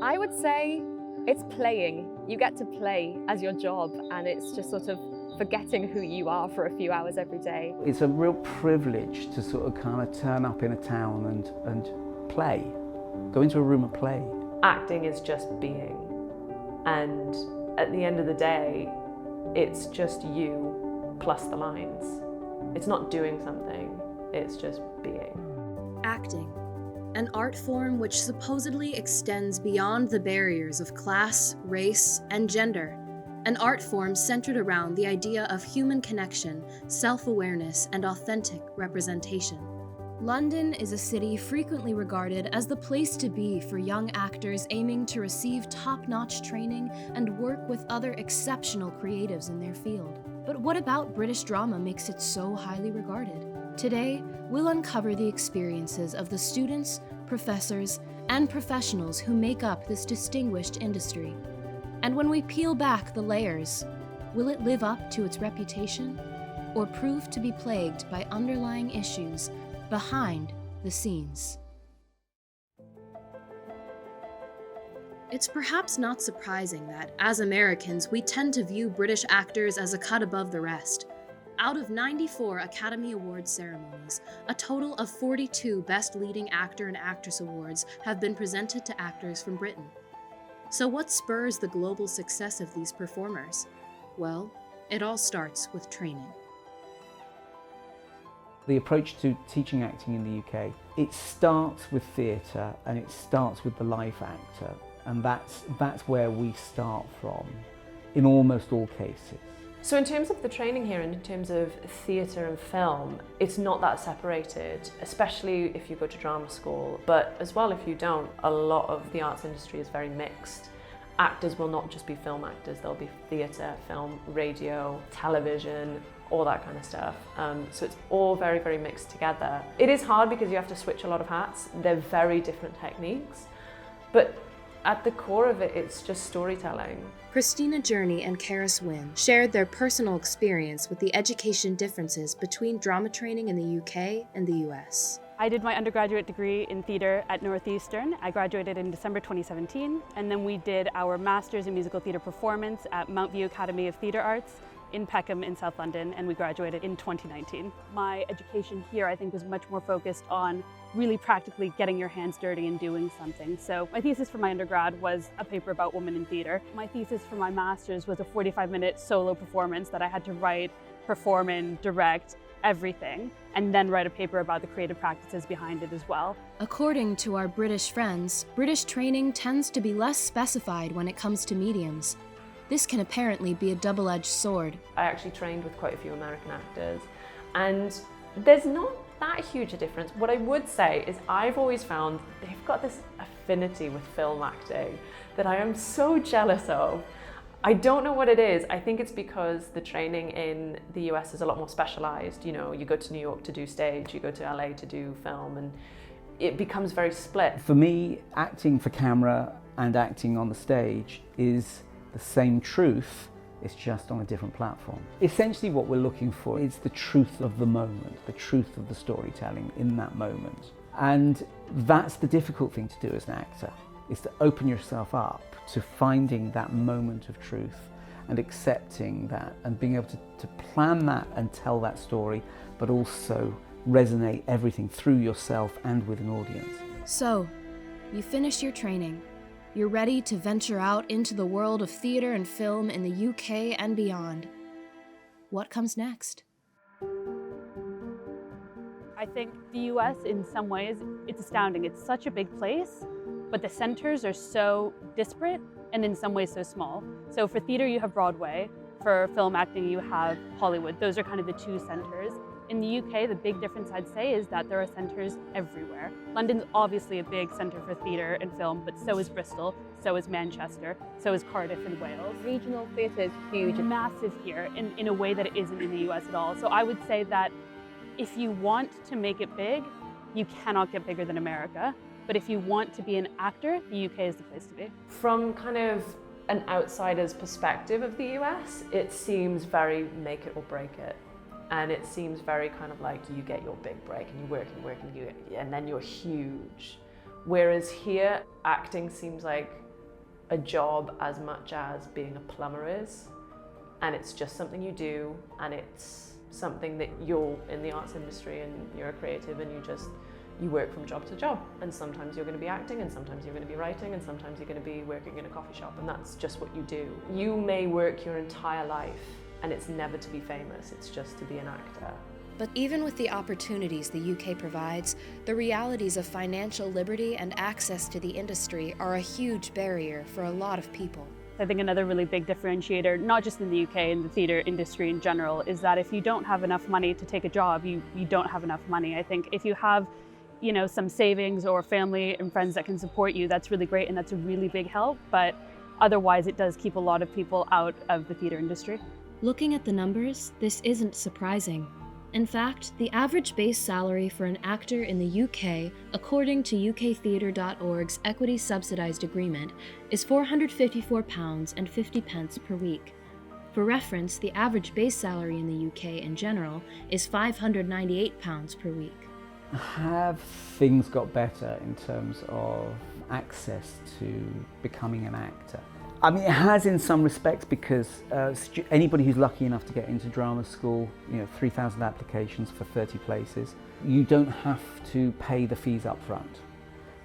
I would say it's playing. You get to play as your job, and it's just sort of forgetting who you are for a few hours every day. It's a real privilege to sort of kind of turn up in a town and play, go into a room and play. Acting is just being, and at the end of the day, it's just you plus the lines. It's not doing something, it's just being. Acting, an art form which supposedly extends beyond the barriers of class, race, and gender. An art form centered around the idea of human connection, self-awareness, and authentic representation. London is a city frequently regarded as the place to be for young actors aiming to receive top-notch training and work with other exceptional creatives in their field. But what about British drama makes it so highly regarded? Today, we'll uncover the experiences of the students, professors, and professionals who make up this distinguished industry. And when we peel back the layers, will it live up to its reputation, or prove to be plagued by underlying issues behind the scenes? It's perhaps not surprising that, as Americans, we tend to view British actors as a cut above the rest. Out of 94 Academy Awards ceremonies, a total of 42 Best Leading Actor and Actress Awards have been presented to actors from Britain. So what spurs the global success of these performers? Well, it all starts with training. The approach to teaching acting in the UK, it starts with theatre and it starts with the live actor, and that's where we start from in almost all cases. So in terms of the training here and in terms of theatre and film, it's not that separated, especially if you go to drama school, but as well if you don't, a lot of the arts industry is very mixed. Actors will not just be film actors, there'll be theatre, film, radio, television, all that kind of stuff. So it's all very, very mixed together. It is hard because you have to switch a lot of hats. They're very different techniques, but at the core of it, it's just storytelling. Christina Journey and Karis Wynn shared their personal experience with the education differences between drama training in the UK and the US. I did my undergraduate degree in theatre at Northeastern. I graduated in December 2017, and then we did our master's in musical theatre performance at Mount View Academy of Theatre Arts in Peckham in South London, and we graduated in 2019. My education here, I think, was much more focused on really practically getting your hands dirty and doing something. So my thesis for my undergrad was a paper about women in theatre. My thesis for my master's was a 45-minute solo performance that I had to write, perform in, direct, everything, and then write a paper about the creative practices behind it as well. According to our British friends, British training tends to be less specified when it comes to mediums. This can apparently be a double-edged sword. I actually trained with quite a few American actors, and there's not that huge a difference. What I would say is I've always found they've got this affinity with film acting that I am so jealous of. I don't know what it is. I think it's because the training in the US is a lot more specialized. You know, you go to New York to do stage, you go to LA to do film, and it becomes very split. For me, acting for camera and acting on the stage is the same truth, it's just on a different platform. Essentially what we're looking for is the truth of the moment, the truth of the storytelling in that moment. And that's the difficult thing to do as an actor, is to open yourself up to finding that moment of truth and accepting that and being able to plan that and tell that story, but also resonate everything through yourself and with an audience. So, you finish your training. You're ready to venture out into the world of theatre and film in the UK and beyond. What comes next? I think the US, in some ways, it's astounding. It's such a big place, but the centers are so disparate and in some ways so small. So for theatre, you have Broadway. For film acting, you have Hollywood. Those are kind of the two centers. In the UK, the big difference I'd say is that there are centres everywhere. London's obviously a big centre for theatre and film, but so is Bristol, so is Manchester, so is Cardiff and Wales. Regional theatre is huge. Massive here in a way that it isn't in the US at all. So I would say that if you want to make it big, you cannot get bigger than America. But if you want to be an actor, the UK is the place to be. From kind of an outsider's perspective of the US, it seems very make it or break it. And it seems very kind of like you get your big break and you work and work and then you're huge. Whereas here, acting seems like a job as much as being a plumber is, and it's just something you do, and it's something that you're in the arts industry and you're a creative and you work from job to job, and sometimes you're going to be acting and sometimes you're going to be writing and sometimes you're going to be working in a coffee shop, and that's just what you do. You may work your entire life and it's never to be famous, it's just to be an actor. But even with the opportunities the UK provides, the realities of financial liberty and access to the industry are a huge barrier for a lot of people. I think another really big differentiator, not just in the UK, in the theatre industry in general, is that if you don't have enough money to take a job, you don't have enough money. I think if you have, some savings or family and friends that can support you, that's really great and that's a really big help, but otherwise it does keep a lot of people out of the theatre industry. Looking at the numbers, this isn't surprising. In fact, the average base salary for an actor in the UK, according to uktheatre.org's Equity Subsidised Agreement, is £454.50 per week. For reference, the average base salary in the UK in general is £598 per week. Have things got better in terms of access to becoming an actor? I mean, it has in some respects, because anybody who's lucky enough to get into drama school, 3,000 applications for 30 places, you don't have to pay the fees up front.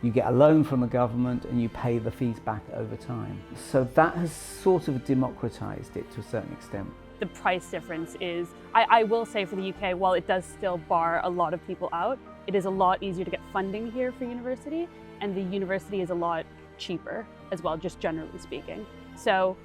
You get a loan from the government and you pay the fees back over time. So that has sort of democratized it to a certain extent. The price difference is, I will say for the UK, while it does still bar a lot of people out, it is a lot easier to get funding here for university, and the university is a lot cheaper as well, just generally speaking. So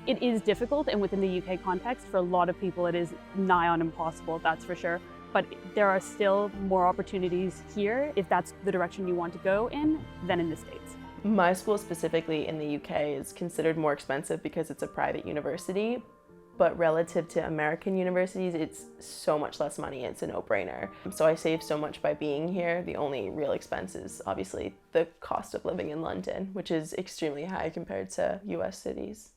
it is difficult, and within the UK context, for a lot of people it is nigh on impossible, that's for sure. But there are still more opportunities here, if that's the direction you want to go in, than in the States. My school specifically in the UK is considered more expensive because it's a private university, but relative to American universities, it's so much less money, it's a no-brainer. So I save so much by being here. The only real expense is obviously the cost of living in London, which is extremely high compared to US cities.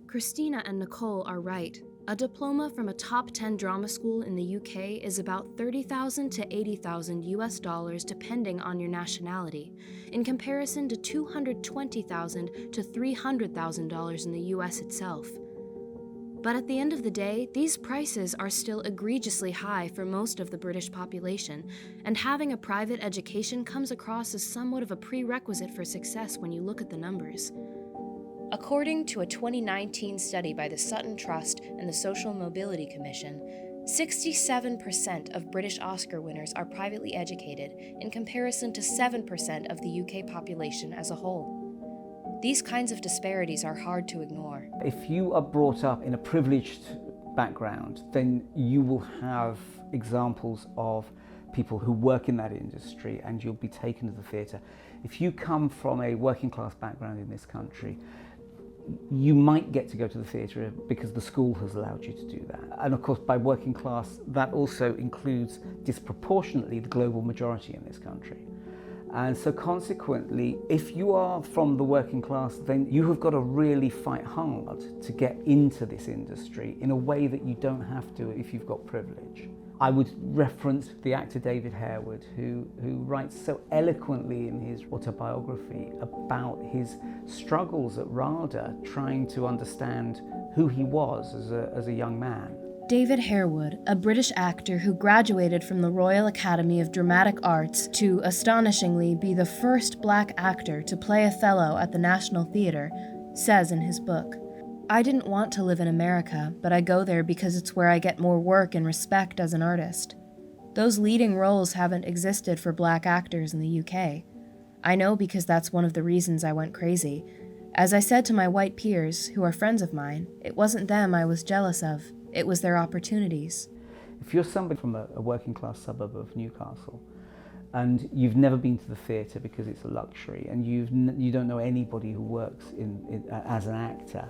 Christina and Nicole are right. A diploma from a top 10 drama school in the UK is about $30,000 to $80,000 US dollars depending on your nationality, in comparison to $220,000 to $300,000 in the US itself. But at the end of the day, these prices are still egregiously high for most of the British population, and having a private education comes across as somewhat of a prerequisite for success when you look at the numbers. According to a 2019 study by the Sutton Trust and the Social Mobility Commission, 67% of British Oscar winners are privately educated, in comparison to 7% of the UK population as a whole. These kinds of disparities are hard to ignore. If you are brought up in a privileged background, then you will have examples of people who work in that industry and you'll be taken to the theatre. If you come from a working class background in this country, you might get to go to the theatre because the school has allowed you to do that. And of course, by working class, that also includes disproportionately the global majority in this country. And so consequently, if you are from the working class, then you have got to really fight hard to get into this industry in a way that you don't have to if you've got privilege. I would reference the actor David Harewood, who writes so eloquently in his autobiography about his struggles at RADA, trying to understand who he was as a young man. David Harewood, a British actor who graduated from the Royal Academy of Dramatic Arts to, astonishingly, be the first black actor to play Othello at the National Theatre, says in his book, "I didn't want to live in America, but I go there because it's where I get more work and respect as an artist. Those leading roles haven't existed for black actors in the UK. I know because that's one of the reasons I went crazy. As I said to my white peers, who are friends of mine, it wasn't them I was jealous of. It was their opportunities." If you're somebody from a working class suburb of Newcastle and you've never been to the theatre because it's a luxury and you don't know anybody who works as an actor,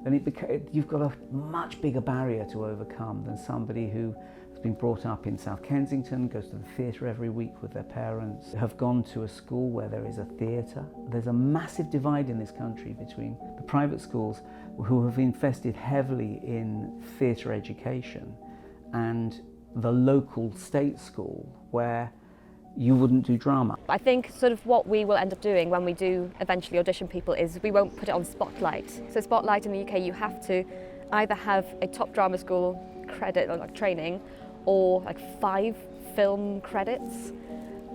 then you've got a much bigger barrier to overcome than somebody who has been brought up in South Kensington, goes to the theatre every week with their parents, have gone to a school where there is a theatre. There's a massive divide in this country between the private schools who have invested heavily in theatre education and the local state school where you wouldn't do drama. I think sort of what we will end up doing when we do eventually audition people is we won't put it on Spotlight. So Spotlight in the UK, you have to either have a top drama school credit or like training, or like 5 film credits.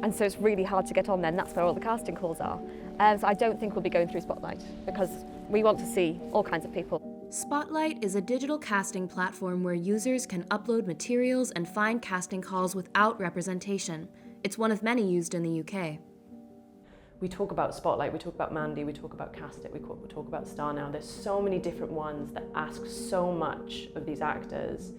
And so it's really hard to get on then. That's where all the casting calls are. So I don't think we'll be going through Spotlight because we want to see all kinds of people. Spotlight is a digital casting platform where users can upload materials and find casting calls without representation. It's one of many used in the UK. We talk about Spotlight, we talk about Mandy, we talk about Cast It, we talk about Star Now. There's so many different ones that ask so much of these actors.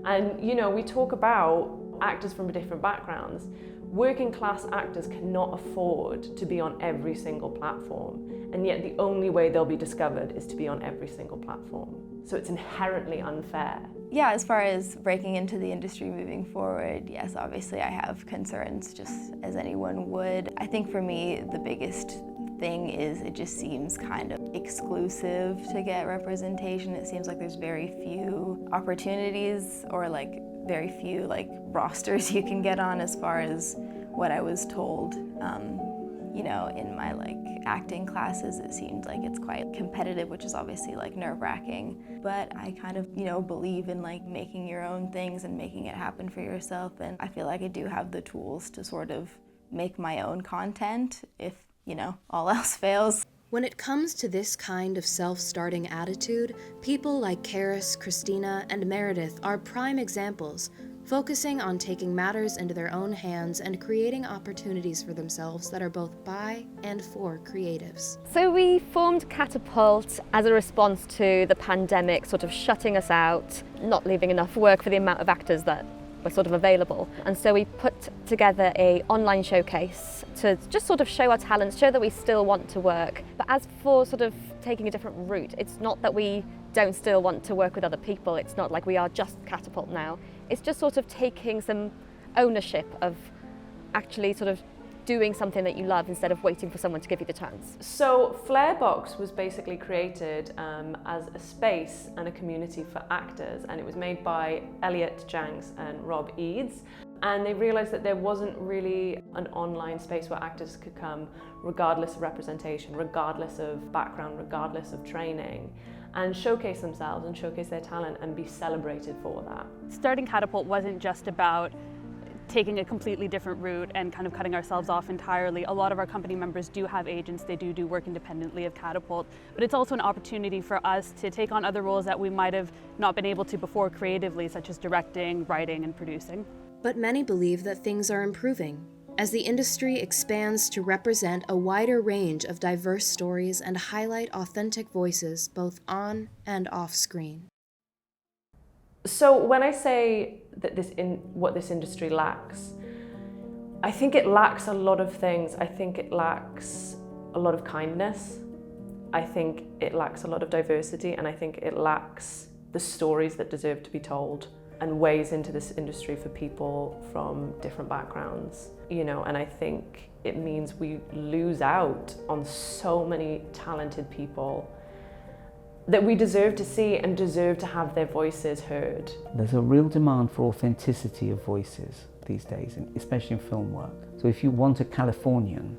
And you know, we talk about actors from different backgrounds. Working class actors cannot afford to be on every single platform, and yet the only way they'll be discovered is to be on every single platform. So it's inherently unfair. Yeah, as far as breaking into the industry moving forward, yes, obviously I have concerns, just as anyone would. I think for me, the biggest thing is it just seems kind of exclusive to get representation. It seems like there's very few opportunities or like very few like rosters you can get on, as far as what I was told. You know, in my like acting classes, it seemed like it's quite competitive, which is obviously like nerve-wracking. But I kind of, you know, believe in like making your own things and making it happen for yourself. And I feel like I do have the tools to sort of make my own content if, you know, all else fails. When it comes to this kind of self-starting attitude, people like Karis, Christina, and Meredith are prime examples, focusing on taking matters into their own hands and creating opportunities for themselves that are both by and for creatives. So we formed Catapult as a response to the pandemic sort of shutting us out, not leaving enough work for the amount of actors that were sort of available. And so we put together an online showcase to just sort of show our talents, show that we still want to work. But as for sort of taking a different route, it's not that we don't still want to work with other people. It's not like we are just Catapult now. It's just sort of taking some ownership of actually sort of doing something that you love instead of waiting for someone to give you the chance. So Flarebox was basically created as a space and a community for actors, and it was made by Elliot Janks and Rob Eads. And they realized that there wasn't really an online space where actors could come regardless of representation, regardless of background, regardless of training, and showcase themselves and showcase their talent and be celebrated for that. Starting Catapult wasn't just about taking a completely different route and kind of cutting ourselves off entirely. A lot of our company members do have agents, they do work independently of Catapult, but it's also an opportunity for us to take on other roles that we might have not been able to before creatively, such as directing, writing, and producing. But many believe that things are improving as the industry expands to represent a wider range of diverse stories and highlight authentic voices both on and off screen. So when I say that what this industry lacks, I think it lacks a lot of things. I think it lacks a lot of kindness. I think it lacks a lot of diversity, and I think it lacks the stories that deserve to be told and ways into this industry for people from different backgrounds, you know, and I think it means we lose out on so many talented people that we deserve to see and deserve to have their voices heard. There's a real demand for authenticity of voices these days, especially in film work. So if you want a Californian,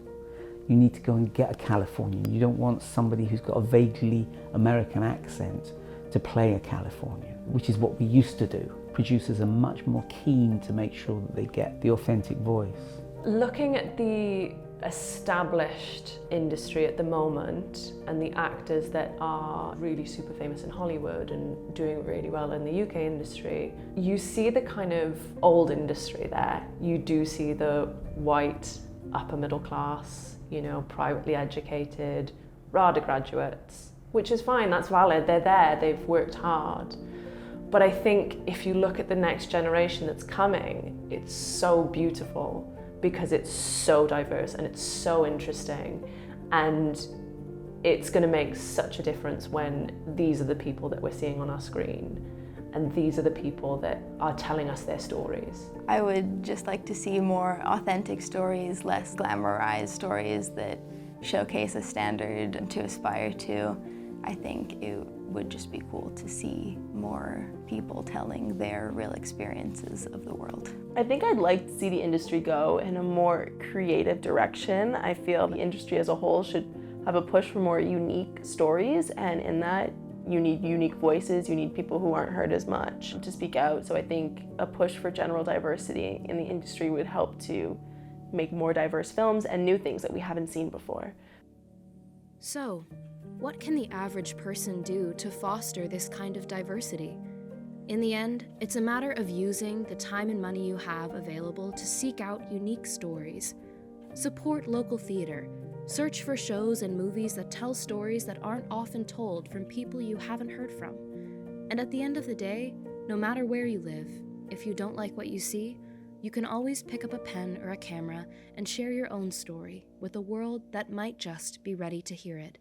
you need to go and get a Californian. You don't want somebody who's got a vaguely American accent to play a Californian, which is what we used to do. Producers are much more keen to make sure that they get the authentic voice. Looking at the established industry at the moment and the actors that are really super famous in Hollywood and doing really well in the UK industry, you see the kind of old industry there. You do see the white, upper middle class, you know, privately educated, RADA graduates, which is fine, that's valid, they're there, they've worked hard. But I think if you look at the next generation that's coming, it's so beautiful because it's so diverse and it's so interesting, and it's going to make such a difference when these are the people that we're seeing on our screen and these are the people that are telling us their stories. I would just like to see more authentic stories, less glamorized stories that showcase a standard to aspire to. I think would just be cool to see more people telling their real experiences of the world. I think I'd like to see the industry go in a more creative direction. I feel the industry as a whole should have a push for more unique stories, and in that, you need unique voices, you need people who aren't heard as much to speak out. So I think a push for general diversity in the industry would help to make more diverse films and new things that we haven't seen before. So, what can the average person do to foster this kind of diversity? In the end, it's a matter of using the time and money you have available to seek out unique stories. Support local theater. Search for shows and movies that tell stories that aren't often told from people you haven't heard from. And at the end of the day, no matter where you live, if you don't like what you see, you can always pick up a pen or a camera and share your own story with a world that might just be ready to hear it.